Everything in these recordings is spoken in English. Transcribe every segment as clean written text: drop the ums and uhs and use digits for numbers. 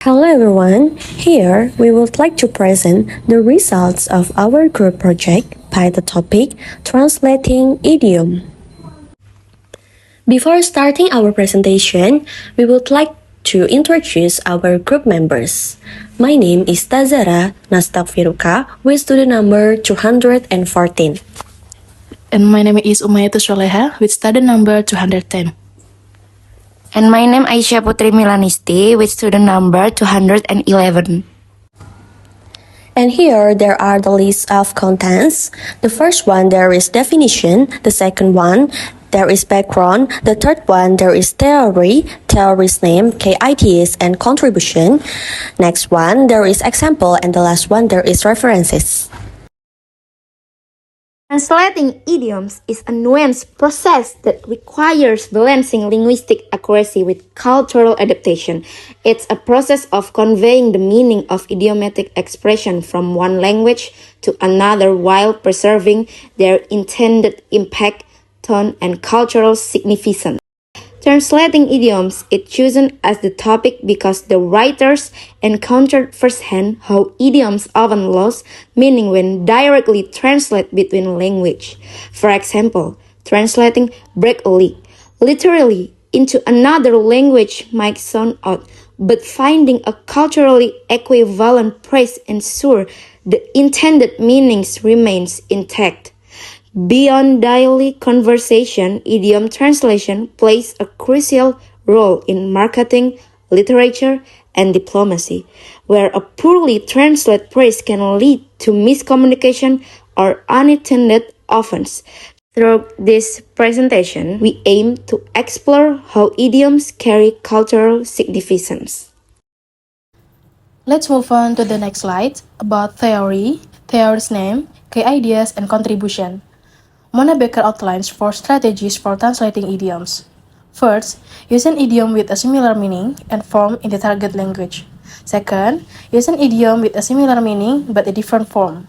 Hello everyone, here we would like to present the results of our group project by the topic Translating Idiom. Before starting our presentation, we would like to introduce our group members. My name is Tazara Nastafiruka with student number 214. And my name is Umayyatus Soleha with student number 210. And my name Aisyah Putri Milanisti with student number 211. And here there are the list of contents. The first one there is definition, the second one there is background, the third one there is theory, theory's name, key ideas and contribution. Next one there is example and the last one there is references. Translating idioms is a nuanced process that requires balancing linguistic accuracy with cultural adaptation. It's a process of conveying the meaning of idiomatic expression from one language to another while preserving their intended impact, tone, and cultural significance. Translating idioms is chosen as the topic because the writers encountered firsthand how idioms often lose meaning when directly translated between language. For example, translating break a leg literally into another language might sound odd, but finding a culturally equivalent phrase ensures the intended meanings remains intact. Beyond daily conversation, idiom translation plays a crucial role in marketing, literature, and diplomacy, where a poorly translated phrase can lead to miscommunication or unintended offense. Through this presentation, we aim to explore how idioms carry cultural significance. Let's move on to the next slide about theory, theory's name, key ideas, and contribution. Mona Baker outlines 4 strategies for translating idioms. First, use an idiom with a similar meaning and form in the target language. Second, use an idiom with a similar meaning but a different form.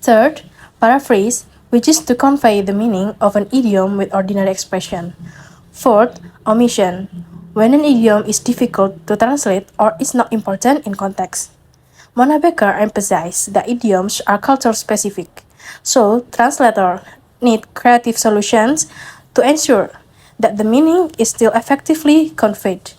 Third, paraphrase, which is to convey the meaning of an idiom with ordinary expression. Fourth, omission, when an idiom is difficult to translate or is not important in context. Mona Baker emphasized that idioms are culture-specific, so translators need creative solutions to ensure that the meaning is still effectively conveyed.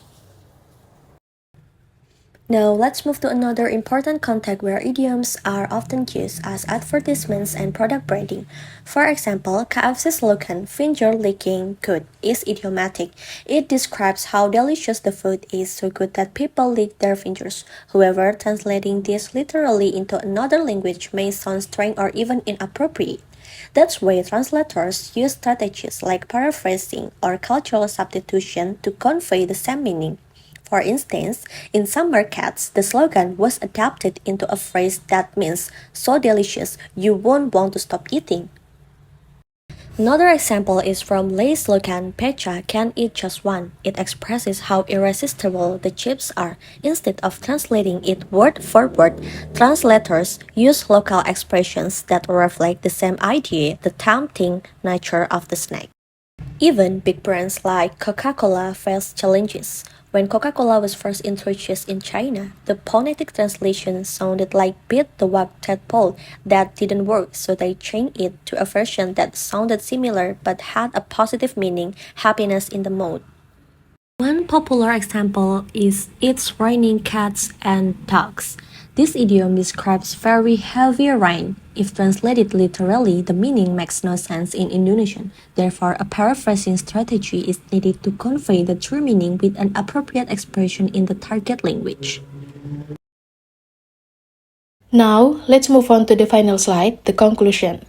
Now let's move to another important context where idioms are often used as advertisements and product branding. For example, KFC's slogan, "Finger licking good," is idiomatic. It describes how delicious the food is, so good that people lick their fingers. However, translating this literally into another language may sound strange or even inappropriate. That's why translators use strategies like paraphrasing or cultural substitution to convey the same meaning. For instance, in some markets, the slogan was adapted into a phrase that means "so delicious you won't want to stop eating." Another example is from Lay's slogan, "Pecha can't eat just one." It expresses how irresistible the chips are. Instead of translating it word for word, translators use local expressions that reflect the same idea, the tempting nature of the snack. Even big brands like Coca-Cola face challenges. When Coca-Cola was first introduced in China, the phonetic translation sounded like "beat the wag tadpole." That didn't work, so they changed it to a version that sounded similar but had a positive meaning, happiness in the mood. One popular example is "It's raining cats and dogs." This idiom describes very heavy rain. If translated literally, the meaning makes no sense in Indonesian. Therefore, a paraphrasing strategy is needed to convey the true meaning with an appropriate expression in the target language. Now, let's move on to the final slide, the conclusion.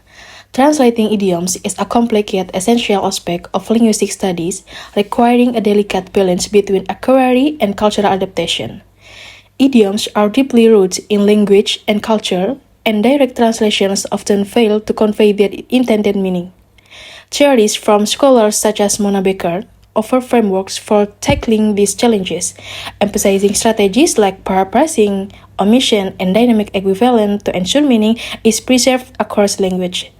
Translating idioms is a complex yet essential aspect of linguistic studies, requiring a delicate balance between accuracy and cultural adaptation. Idioms are deeply rooted in language and culture, and direct translations often fail to convey their intended meaning. Theories from scholars such as Mona Baker offer frameworks for tackling these challenges, emphasizing strategies like paraphrasing, omission, and dynamic equivalent to ensure meaning is preserved across language.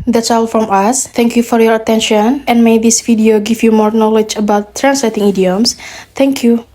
That's all from us. Thank you for your attention, and may this video give you more knowledge about translating idioms. Thank you.